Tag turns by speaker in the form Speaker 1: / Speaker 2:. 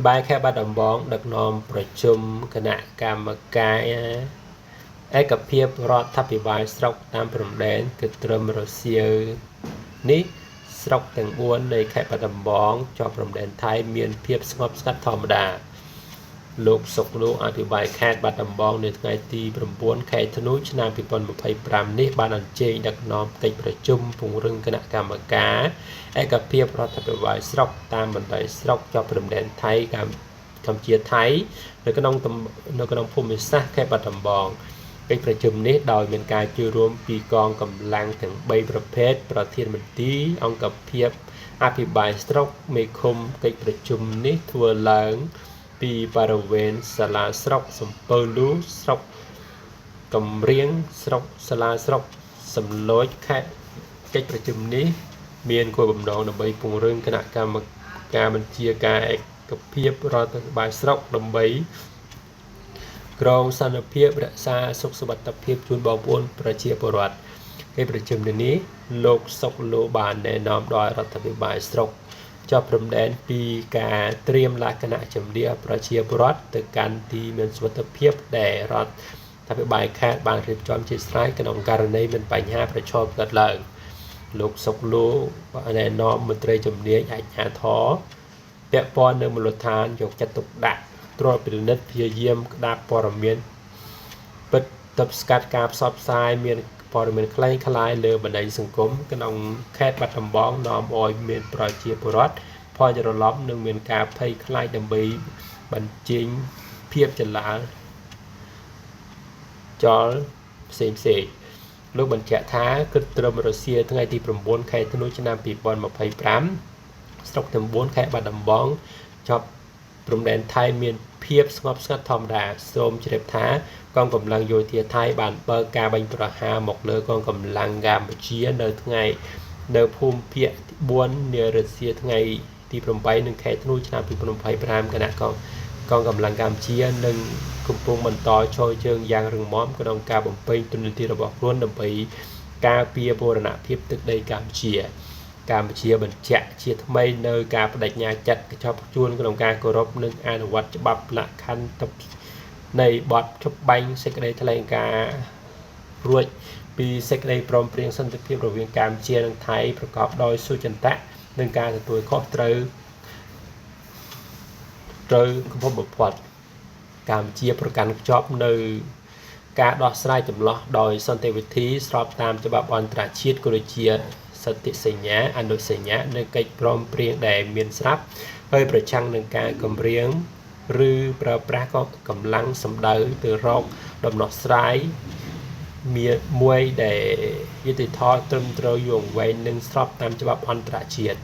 Speaker 1: Bài khai bắt đồng bóng được nòmประชุมคณะกรรมการเอกภาพរដ្ឋាភិបាលស្រុកតាមព្រំដែនគឺត្រឹមរសៀលនេះស្រុកទាំង4នៃខេត្តបាត់ដំបងជាប់ព្រំដែនថៃមានភាពស្ងប់ស្ងាត់ធម្មតាលោកសុកលោកអភិបាលខេត្តបាត់ដំបងនៅថ្ងៃទី9ខែធ្នូឆ្នាំ2025នេះបានអញ្ជើញដឹកនាំកិច្ចប្រជុំពង្រឹងគណៈកម្មការឯកភាពរដ្ឋាភិបាលស្រុកតាមបណ្ដោយស្រុកជាប់ព្រំដែនថៃកម្ពុជាថៃនៅក្នុងភូមិសាស្ត្រខេត្តបាត់ដំបងកិច្ចប្រជុំនេះដោយមានការចូលរួមពីកងកម្លាំងទាំង3ប្រភេទប្រធានមន្ត្រីអង្គភាពអភិបាលស្រុកមេឃុំកិច្ចប្រជុំនេះធ្វើឡើងពីបរិវេណសាលាស្រុកសំពៅលូស្រុកកំរៀងស្រុកសាលាស្រុកសំឡូចខេត្តកិច្ចប្រជុំនេះមានគោលបំណងដើម្បីពង្រឹងគណៈកម្មការបញ្ជាការឯកភាពរដ្ឋាភិបាលស្រុកដើម្បីក្រងសន្តិភាពរក្សាសុខសុវត្ថិភាពជូនបងប្អូនប្រជាពលរដ្ឋកិច្ចប្រជុំនេះលោកសុកលោបានណែនាំដល់រដ្ឋាភិបាលស្រុកជាប់ព្រំដែនពីការត្រៀមលក្ខណៈជំនះប្រជាពលរដ្ឋទៅកាន់ទីមានសុវត្ថិភាពដែលរដ្ឋាភិបាលខេត្តបានរៀបចំជាស្រេចក្នុងករណីមានបញ្ហាប្រឈមកើតឡើងលោកសុកលោណែនាំមន្ត្រីជំនាញអាជ្ញាធរពាក់ព័ន្ធនៅមូលដ្ឋានយកចិត្តទុកដាក់ត្រួតពិនិត្យព្យាយាមក្តាប់ព័ត៌មានពិតទប់ស្កាត់ការផ្សព្វផ្សាយមានព័ត៌មានคล้ายៗលើបណ្ដាញសង្គមក្នុងខេត្តបាត់ដំបងនាំឲ្យមានប្រជាពលរដ្ឋភ័យច្រឡំនិងមានការភ័យខ្លាចដើម្បីបញ្ចេញភាពចលាចលផ្សេងលោកបញ្ជាក់ថាគិតត្រឹមរសៀលថ្ងៃទី9ខែធ្នូឆ្នាំ2025ស្រុកទាំង4ខេត្តបាត់ដំបងជាប់ព្រំដែនថៃមានភាពស្ងប់ស្ងាត់ធម្មតាសូមជ្រាបថាកងកម្លាំងយោធាថៃបានបើកការបាញ់ប្រហារមកលើកងកម្លាំងកម្ពុជានៅភូមិភាគ4នារសៀលថ្ងៃទី8នឹងខែធ្នូឆ្នាំ2025គណៈកងកម្លាំងកម្ពុជានឹងកំពុងបន្តឈរជើងយ៉ាងរឹងមាំក្នុងការបំពេញតួនាទីរបស់ខ្លួនដើម្បីការពារបូរណភាពទឹកដីកម្ពុជាបញ្ជាក់ជាថ្មីនៅការបដិញ្ញាចិត្តកញ្ចប់ជួនក្នុងការគោរពនិងអនុវត្តច្បាប់លក្ខខណ្ឌនៃបទជប់បាញ់សេចក្តីថ្លែងការណ៍រួចពីសេចក្តីព្រមព្រៀងសន្តិភាពរវាងកម្ពុជានិងថៃប្រកបដោយសុចន្ទៈនិងការទទួលខុសត្រូវកំពុងបំផុតកម្ពុជាប្រកាន់ខ្ជាប់នៅការដោះស្រាយចម្លោះដោយសន្តិវិធីស្របតាមច្បាប់អន្តរជាតិក៏ដូចជាសន្ធិសញ្ញាអនុសញ្ញានិងកិច្ចព្រមព្រៀងដែលមានស្រាប់ហើយប្រឆាំងនឹងការគម្រាមឬប្រើប្រាស់កម្លាំងសម្ដៅទៅរកដំណោះស្រាយមួយដែលយុត្តិធម៌ត្រឹមត្រូវយូរអង្វែងនិងស្របតាមច្បាប់អន្តរជាតិ